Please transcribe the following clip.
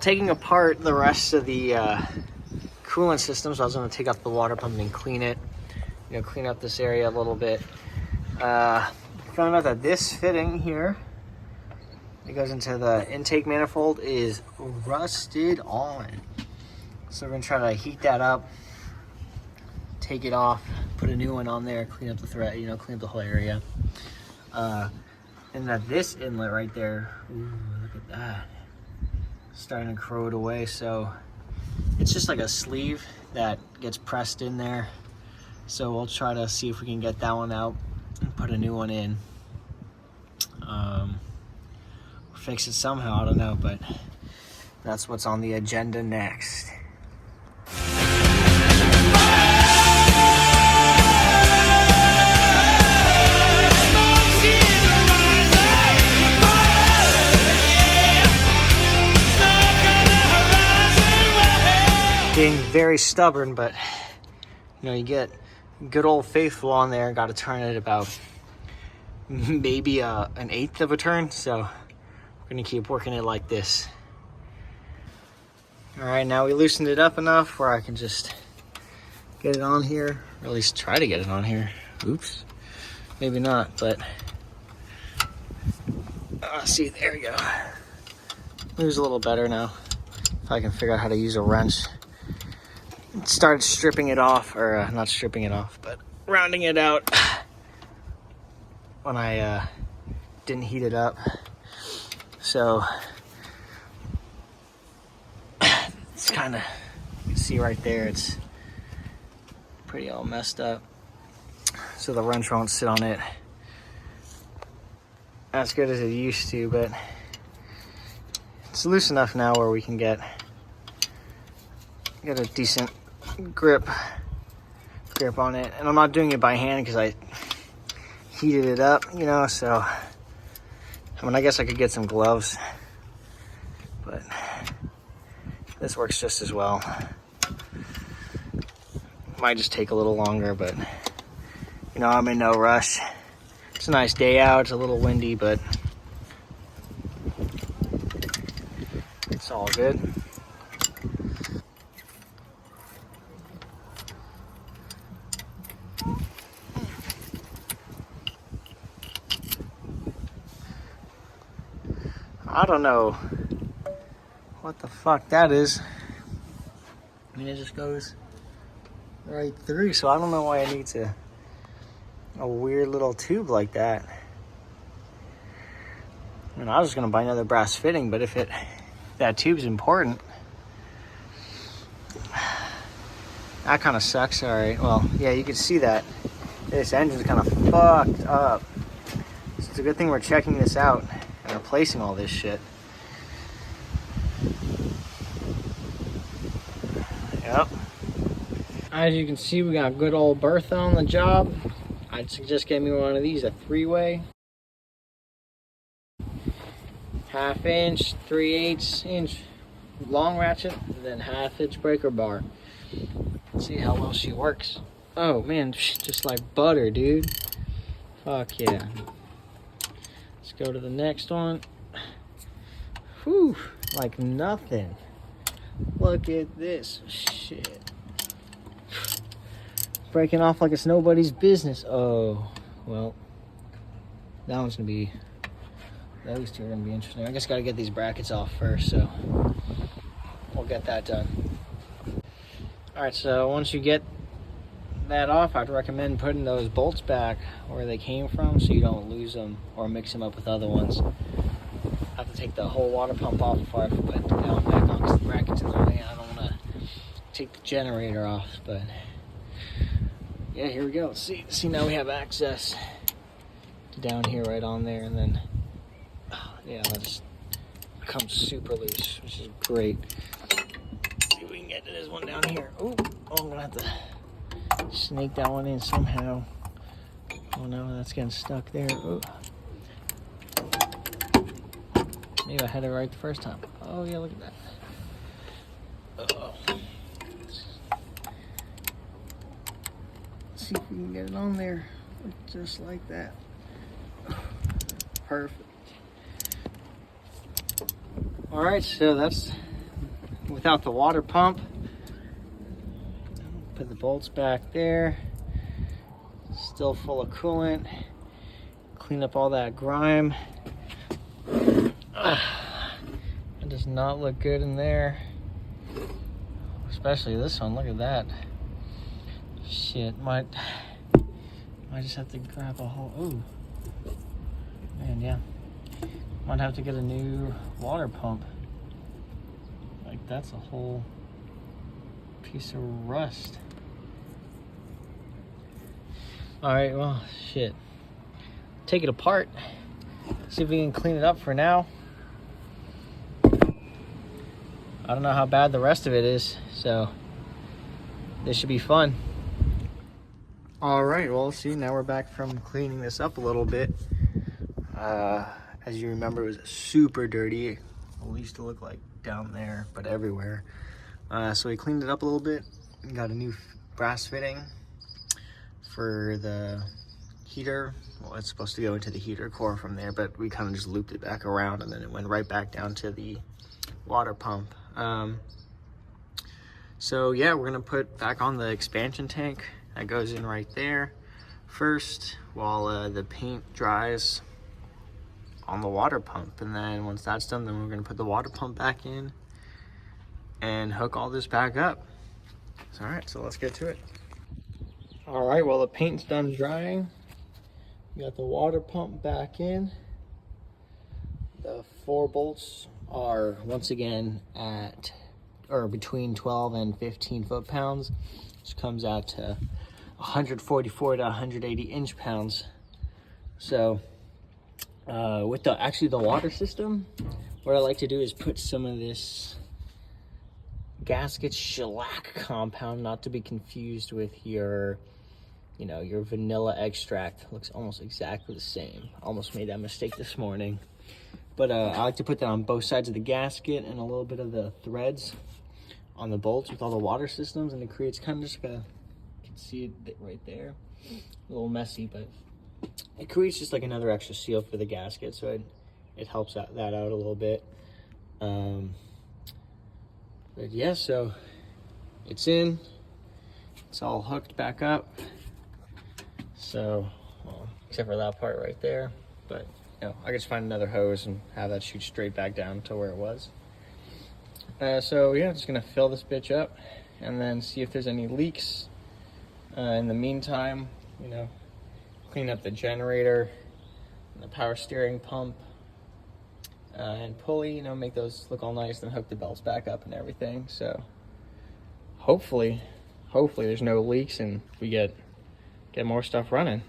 taking apart the rest of the coolant system, so I was going to take out the water pump and clean it, clean up this area a little bit. Found out that this fitting here that goes into the intake manifold is rusted on. So we're going to try to heat that up, take it off, put a new one on there, clean up the thread, clean up the whole area. And that this inlet right there, ooh, look at that, starting to corrode away. So it's just like a sleeve that gets pressed in there. So we'll try to see if we can get that one out and put a new one in. Fix it somehow, I don't know, but that's what's on the agenda next. Being very stubborn, but you get good old faithful on there. Got to turn it about maybe an eighth of a turn, so we're gonna keep working it like this. All right, now we loosened it up enough where I can just get it on here, or at least try to get it on here. Oops, maybe not, but see, there we go. Moves a little better now. If I can figure out how to use a wrench. Started stripping it off, or not stripping it off, but rounding it out when I didn't heat it up. So it's kind of, you can see right there, it's pretty all messed up. So the wrench won't sit on it as good as it used to, but it's loose enough now where we can get a decent grip on it. And I'm not doing it by hand because I heated it up, so I guess I could get some gloves, but this works just as well. Might just take a little longer, but I'm in no rush. It's a nice day out. It's a little windy, but it's all good. I don't know what the fuck that is. It just goes right through, so I don't know why it needs a weird little tube like that. I was just gonna buy another brass fitting, but if that tube's important, that kind of sucks. All right, well, yeah, you can see that this engine's kind of fucked up. So it's a good thing we're checking this out and replacing all this shit. Yep. As you can see, we got good old Bertha on the job. I'd suggest getting me one of these, a 3-way. 1/2 inch, 3/8 inch long ratchet, and then 1/2 inch breaker bar. Let's see how well she works. Oh man, just like butter, dude. Fuck yeah. Let's go to the next one. Whew, like nothing. Look at this shit. Breaking off like it's nobody's business. Oh, well, that one's gonna be, those two are gonna be interesting. I just gotta get these brackets off first, so we'll get that done. All right, so once you get that off, I'd recommend putting those bolts back where they came from so you don't lose them or mix them up with other ones. I have to take the whole water pump off before I put it down back on because the bracket's in the way. I don't want to take the generator off, but yeah, here we go. See, now we have access to down here right on there, and then yeah, that just comes super loose, which is great. Let's see if we can get to this one down here. Oh, I'm gonna have to snake that one in somehow. Oh no, that's getting stuck there. Ooh. Maybe I had it right the first time. Oh yeah, look at that. Uh-oh. Let's see if we can get it on there, just like that. Perfect. All right, so that's without the water pump. Put the bolts back there. Still full of coolant. Clean up all that grime. It does not look good in there. Especially this one, look at that. Shit, might just have to grab a whole, ooh. Man, yeah. Might have to get a new water pump. Like, that's a whole piece of rust. All right, well, shit. Take it apart. See if we can clean it up for now. I don't know how bad the rest of it is, so this should be fun. All right, well, see, now we're back from cleaning this up a little bit. As you remember, it was super dirty. At least to look like down there, but everywhere. So we cleaned it up a little bit. We got a new brass fitting for the heater. Well, it's supposed to go into the heater core from there, but we kind of just looped it back around, and then it went right back down to the water pump. So yeah, we're gonna put back on the expansion tank. That goes in right there first while the paint dries on the water pump. And then once that's done, then we're gonna put the water pump back in and hook all this back up. All right, so let's get to it. All right, well, the paint's done drying. We got the water pump back in. The 4 bolts are once again at, or between 12 and 15 foot-pounds, which comes out to 144 to 180 inch-pounds. So with the water system, what I like to do is put some of this gasket shellac compound, not to be confused with your, you know, your vanilla extract. Looks almost exactly the same. Almost made that mistake this morning. But I like to put that on both sides of the gasket and a little bit of the threads on the bolts with all the water systems, and it creates kind of just like a, you can see it right there, a little messy, but it creates just like another extra seal for the gasket, so it helps that out a little bit. But yeah, so it's in, it's all hooked back up. So, well, except for that part right there, but you know, I could just find another hose and have that shoot straight back down to where it was. So yeah, just gonna fill this bitch up and then see if there's any leaks. In the meantime, you know, clean up the generator, and the power steering pump, and pulley, you know, make those look all nice, then hook the belts back up and everything. So hopefully there's no leaks and we get more stuff running.